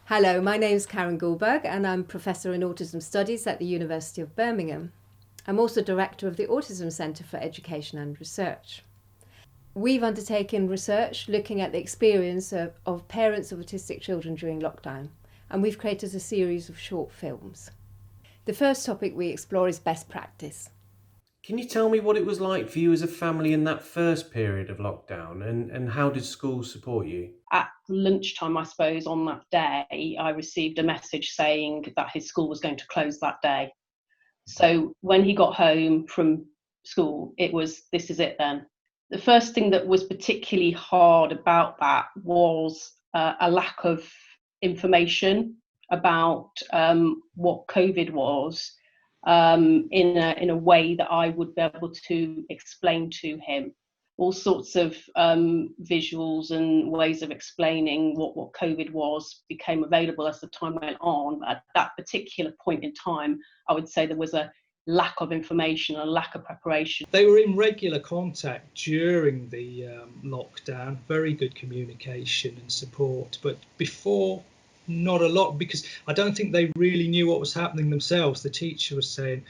Hello, my name is Karen Goldberg and I'm Professor in Autism Studies at the University of Birmingham. I'm also Director of the Autism Centre for Education and Research. We've undertaken research looking at the experience of parents of autistic children during lockdown, and we've created a series of short films. The first topic we explore is best practice. Can you tell me what it was like for you as a family in that first period of lockdown, and how did schools support you? At lunchtime, I suppose, on that day, I received a message saying that his school was going to close that day. So when he got home from school, it was, this is it then. The first thing that was particularly hard about that was a lack of information about what COVID was in a way that I would be able to explain to him. All sorts of visuals and ways of explaining what COVID was became available as the time went on. At that particular point in time, I would say there was a lack of information, a lack of preparation. They were in regular contact during the lockdown, very good communication and support, but before, not a lot, because I don't think they really knew what was happening themselves. The teacher was saying,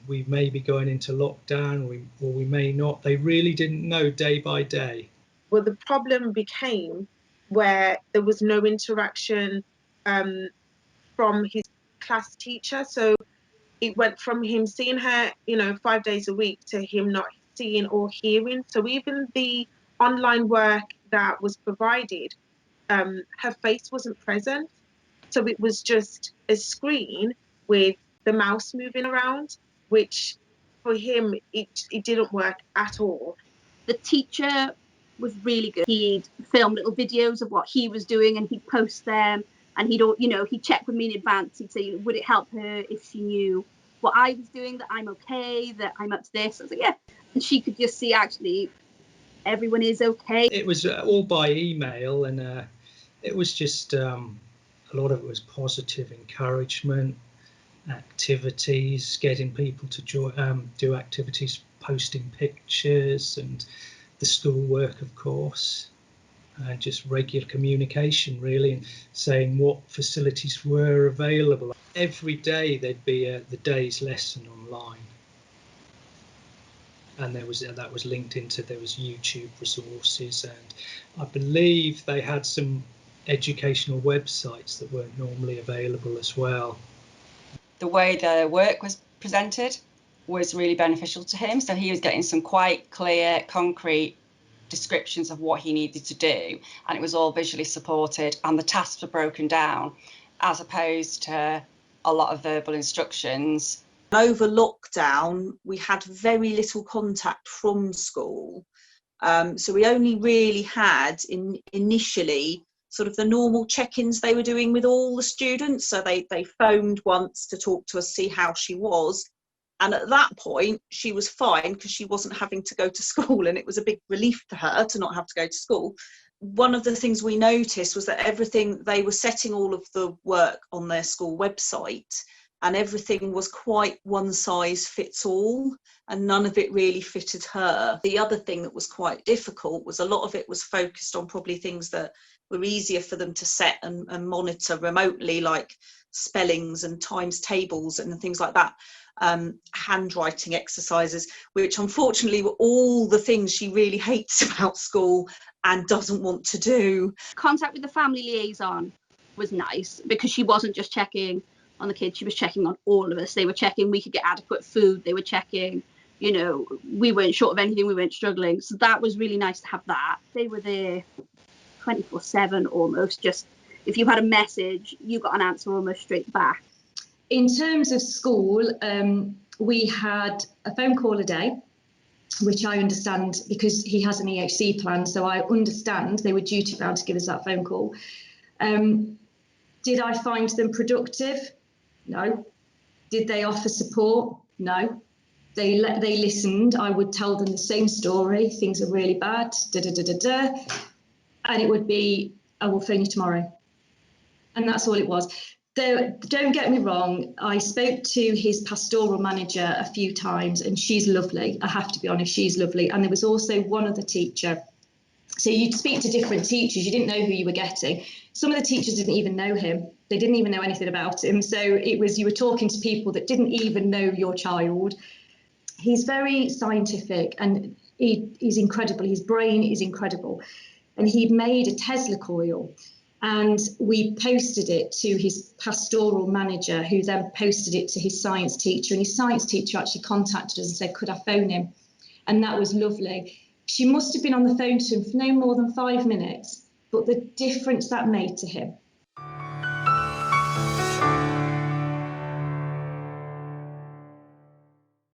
we may be going into lockdown, or we may not. They really didn't know day by day. Well, the problem became where there was no interaction from his class teacher. So it went from him seeing her, 5 days a week to him not seeing or hearing. So even the online work that was provided, her face wasn't present. So it was just a screen with the mouse moving around, which for him, it didn't work at all. The teacher was really good. He'd film little videos of what he was doing and he'd post them, and he'd check with me in advance. He'd say, would it help her if she knew what I was doing, that I'm okay, that I'm up to this? I was like, yeah. And she could just see, actually, everyone is okay. It was all by email, and it was just a lot of it was positive encouragement, activities, getting people to do activities, posting pictures, and the schoolwork, of course, and just regular communication, really, and saying what facilities were available. Every day there'd be the day's lesson online, and that was linked into, there was YouTube resources, and I believe they had some educational websites that weren't normally available as well. The way the work was presented was really beneficial to him. So he was getting some quite clear, concrete descriptions of what he needed to do, and it was all visually supported, and the tasks were broken down, as opposed to a lot of verbal instructions. Over lockdown, we had very little contact from school. So we only really had initially sort of the normal check-ins they were doing with all the students. So they phoned once to talk to us, see how she was. And at that point, she was fine because she wasn't having to go to school, and it was a big relief to her to not have to go to school. One of the things we noticed was that they were setting all of the work on their school website, and everything was quite one size fits all, and none of it really fitted her. The other thing that was quite difficult was a lot of it was focused on probably things that were easier for them to set and monitor remotely, like spellings and times tables and things like that. Handwriting exercises, which unfortunately were all the things she really hates about school and doesn't want to do. Contact with the family liaison was nice, because she wasn't just checking on the kids, she was checking on all of us. They were checking we could get adequate food, they were checking, we weren't short of anything, we weren't struggling. So that was really nice to have that. They were there 24/7 almost. Just if you had a message, you got an answer almost straight back. In terms of school, we had a phone call a day, which I understand because he has an EHC plan, so I understand they were duty bound to give us that phone call. Did I find them productive? No. Did they offer support? No. They listened. I would tell them the same story. Things are really bad, and it would be, I will phone you tomorrow. And that's all it was. Don't get me wrong, I spoke to his pastoral manager a few times, and she's lovely. I have to be honest, she's lovely. And there was also one other teacher So you'd speak to different teachers, you didn't know who you were getting. Some of the teachers didn't even know him. They didn't even know anything about him. So it was, you were talking to people that didn't even know your child. He's very scientific and he's incredible. His brain is incredible. And he'd made a Tesla coil, and we posted it to his pastoral manager, who then posted it to his science teacher. And his science teacher actually contacted us and said, could I phone him? And that was lovely. She must have been on the phone to him for no more than 5 minutes, but the difference that made to him.